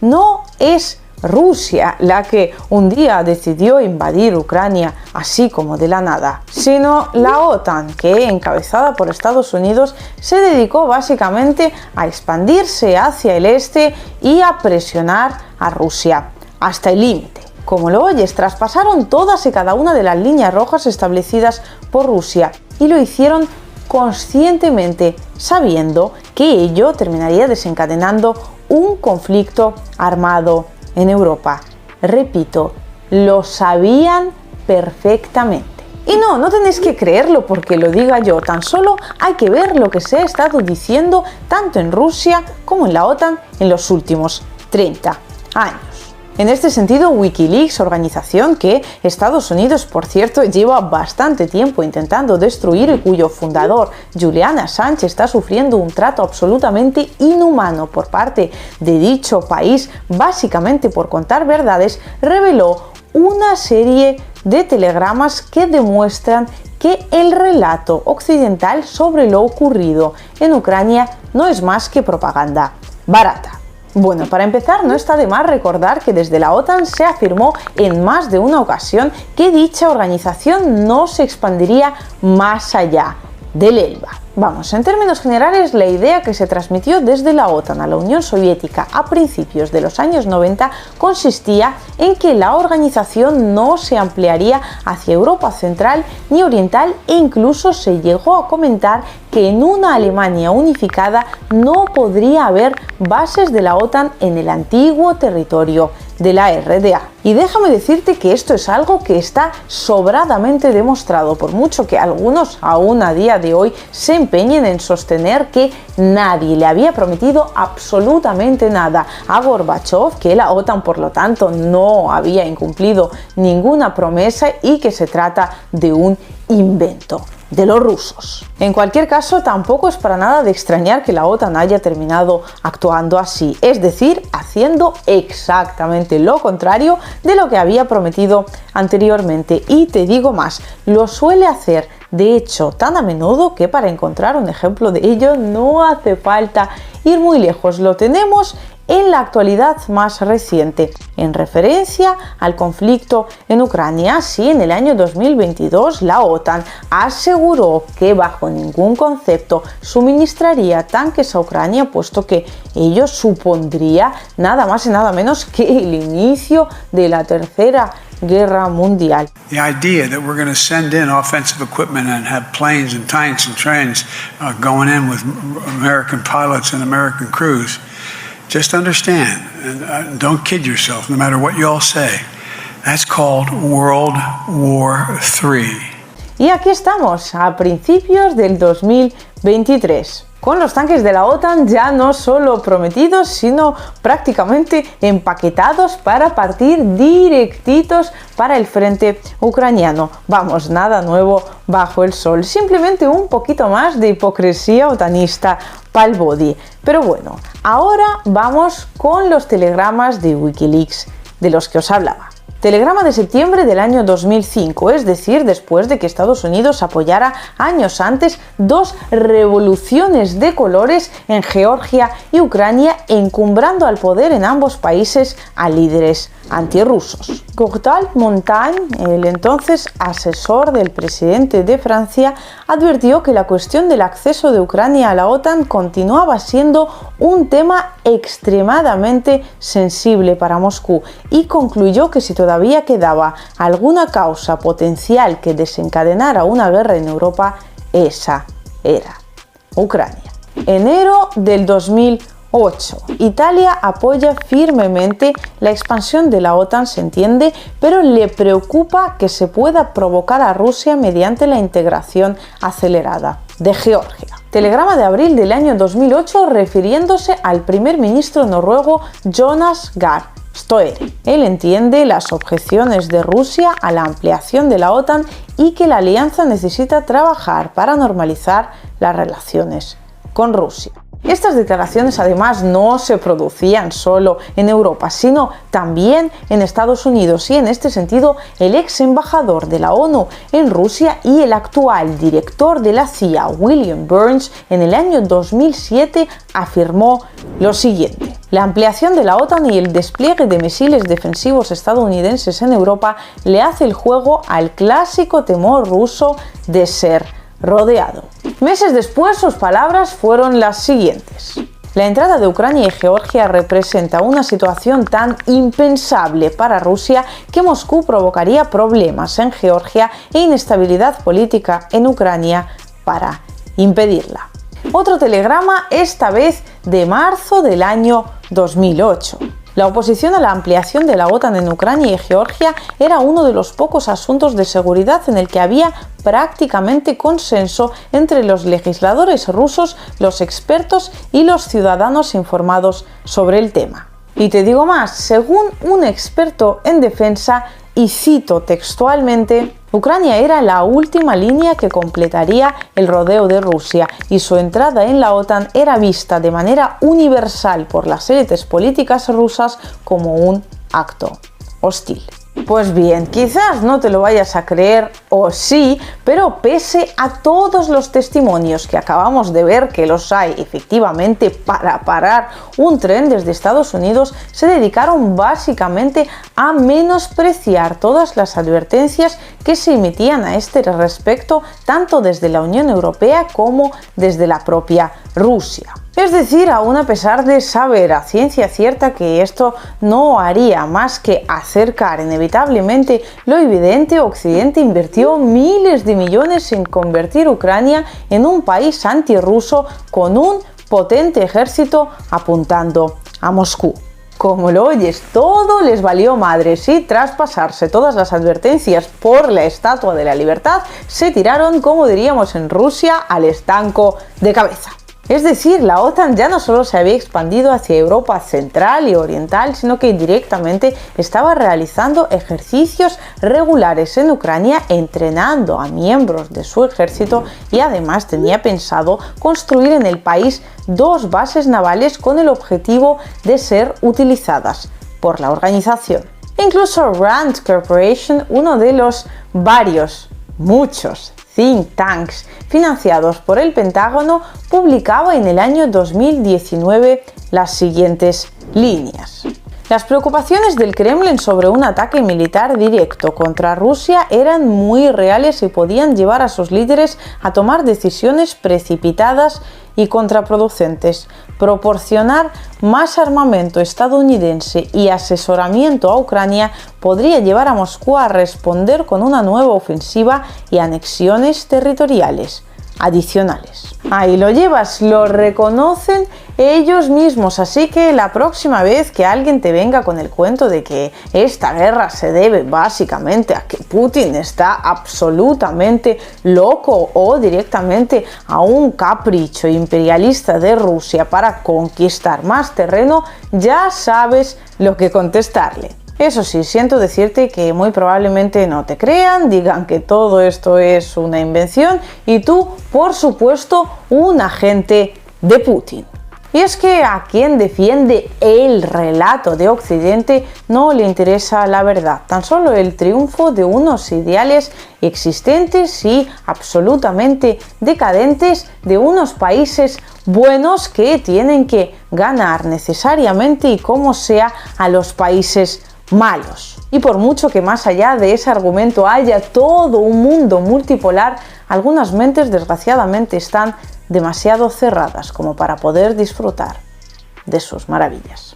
no es Rusia la que un día decidió invadir Ucrania así como de la nada, sino la OTAN, que encabezada por Estados Unidos se dedicó básicamente a expandirse hacia el este y a presionar a Rusia hasta el límite. Como lo oyes, traspasaron todas y cada una de las líneas rojas establecidas por Rusia y lo hicieron conscientemente, sabiendo que ello terminaría desencadenando un conflicto armado en Europa. Repito, lo sabían perfectamente. Y no tenéis que creerlo porque lo diga yo, tan solo hay que ver lo que se ha estado diciendo tanto en Rusia como en la OTAN en los últimos 30 años. En este sentido, Wikileaks, organización que Estados Unidos, por cierto, lleva bastante tiempo intentando destruir y cuyo fundador, Julian Assange, está sufriendo un trato absolutamente inhumano por parte de dicho país, básicamente por contar verdades, reveló una serie de telegramas que demuestran que el relato occidental sobre lo ocurrido en Ucrania no es más que propaganda barata. Bueno, para empezar, no está de más recordar que desde la OTAN se afirmó en más de una ocasión que dicha organización no se expandiría más allá del Elba. Vamos, en términos generales, la idea que se transmitió desde la OTAN a la Unión Soviética a principios de los años 90 consistía en que la organización no se ampliaría hacia Europa Central ni Oriental e incluso se llegó a comentar que en una Alemania unificada no podría haber bases de la OTAN en el antiguo territorio de la RDA. Y déjame decirte que esto es algo que está sobradamente demostrado, por mucho que algunos aún a día de hoy se empeñen en sostener que nadie le había prometido absolutamente nada a Gorbachov, que la OTAN por lo tanto no había incumplido ninguna promesa y que se trata de un invento de los rusos. En cualquier caso, tampoco es para nada de extrañar que la OTAN haya terminado actuando así, es decir, haciendo exactamente lo contrario de lo que había prometido anteriormente. Y te digo más, lo suele hacer de hecho tan a menudo que para encontrar un ejemplo de ello no hace falta ir muy lejos. Lo tenemos en la actualidad más reciente, en referencia al conflicto en Ucrania. Sí, en el año 2022 la OTAN aseguró que bajo ningún concepto suministraría tanques a Ucrania, puesto que ello supondría nada más y nada menos que el inicio de la Tercera Guerra Mundial. The idea that we're going to send in offensive equipment and have planes and tanks and trains going in with American pilots and American crews. Just understand, and don't kid yourself, no matter what you all say, that's called World War III. Y aquí estamos, a principios del 2023, con los tanques de la OTAN ya no solo prometidos, sino prácticamente empaquetados para partir directitos para el frente ucraniano. Vamos, nada nuevo bajo el sol, simplemente un poquito más de hipocresía otanista pal body. Pero bueno, ahora vamos con los telegramas de Wikileaks de los que os hablaba. Telegrama de septiembre del año 2005, es decir, después de que Estados Unidos apoyara años antes dos revoluciones de colores en Georgia y Ucrania, encumbrando al poder en ambos países a líderes antirrusos. Courtal Montagne, el entonces asesor del presidente de Francia, advirtió que la cuestión del acceso de Ucrania a la OTAN continuaba siendo un tema extremadamente sensible para Moscú y concluyó que si todavía quedaba alguna causa potencial que desencadenara una guerra en Europa, esa era Ucrania. Enero del 2008. Italia apoya firmemente la expansión de la OTAN, se entiende, pero le preocupa que se pueda provocar a Rusia mediante la integración acelerada de Georgia. Telegrama de abril del año 2008 refiriéndose al primer ministro noruego Jonas Gahr Støre. Él entiende las objeciones de Rusia a la ampliación de la OTAN y que la alianza necesita trabajar para normalizar las relaciones con Rusia. Estas declaraciones además no se producían solo en Europa, sino también en Estados Unidos, y en este sentido el ex embajador de la ONU en Rusia y el actual director de la CIA, William Burns, en el año 2007 afirmó lo siguiente: la ampliación de la OTAN y el despliegue de misiles defensivos estadounidenses en Europa le hace el juego al clásico temor ruso de ser rodeado. Meses después, sus palabras fueron las siguientes: la entrada de Ucrania y Georgia representa una situación tan impensable para Rusia que Moscú provocaría problemas en Georgia e inestabilidad política en Ucrania para impedirla. Otro telegrama, esta vez de marzo del año 2008. La oposición a la ampliación de la OTAN en Ucrania y Georgia era uno de los pocos asuntos de seguridad en el que había prácticamente consenso entre los legisladores rusos, los expertos y los ciudadanos informados sobre el tema. Y te digo más, según un experto en defensa, y cito textualmente, Ucrania era la última línea que completaría el rodeo de Rusia y su entrada en la OTAN era vista de manera universal por las élites políticas rusas como un acto hostil. Pues bien, quizás no te lo vayas a creer, o sí, pero pese a todos los testimonios que acabamos de ver, que los hay efectivamente para parar un tren desde Estados Unidos, se dedicaron básicamente a menospreciar todas las advertencias que se emitían a este respecto, tanto desde la Unión Europea como desde la propia Rusia. Es decir, aún a pesar de saber a ciencia cierta que esto no haría más que acercar inevitablemente lo evidente, Occidente invirtió miles de millones en convertir Ucrania en un país antirruso con un potente ejército apuntando a Moscú. Como lo oyes, todo les valió madres y tras pasarse todas las advertencias por la Estatua de la Libertad, se tiraron, como diríamos en Rusia, al estanco de cabeza. Es decir, la OTAN ya no solo se había expandido hacia Europa central y oriental, sino que directamente estaba realizando ejercicios regulares en Ucrania, entrenando a miembros de su ejército, y además tenía pensado construir en el país 2 bases navales con el objetivo de ser utilizadas por la organización. Incluso Rand Corporation, uno de los muchos think tanks financiados por el Pentágono, publicaba en el año 2019 las siguientes líneas. Las preocupaciones del Kremlin sobre un ataque militar directo contra Rusia eran muy reales y podían llevar a sus líderes a tomar decisiones precipitadas y contraproducentes. Proporcionar más armamento estadounidense y asesoramiento a Ucrania podría llevar a Moscú a responder con una nueva ofensiva y anexiones territoriales adicionales. Ahí lo llevas, lo reconocen ellos mismos, así que la próxima vez que alguien te venga con el cuento de que esta guerra se debe básicamente a que Putin está absolutamente loco o directamente a un capricho imperialista de Rusia para conquistar más terreno, ya sabes lo que contestarle. Eso sí, siento decirte que muy probablemente no te crean, digan que todo esto es una invención y tú, por supuesto, un agente de Putin. Y es que a quien defiende el relato de Occidente no le interesa la verdad, tan solo el triunfo de unos ideales existentes y absolutamente decadentes de unos países buenos que tienen que ganar necesariamente y como sea a los países malos. Y por mucho que más allá de ese argumento haya todo un mundo multipolar, algunas mentes desgraciadamente están demasiado cerradas como para poder disfrutar de sus maravillas.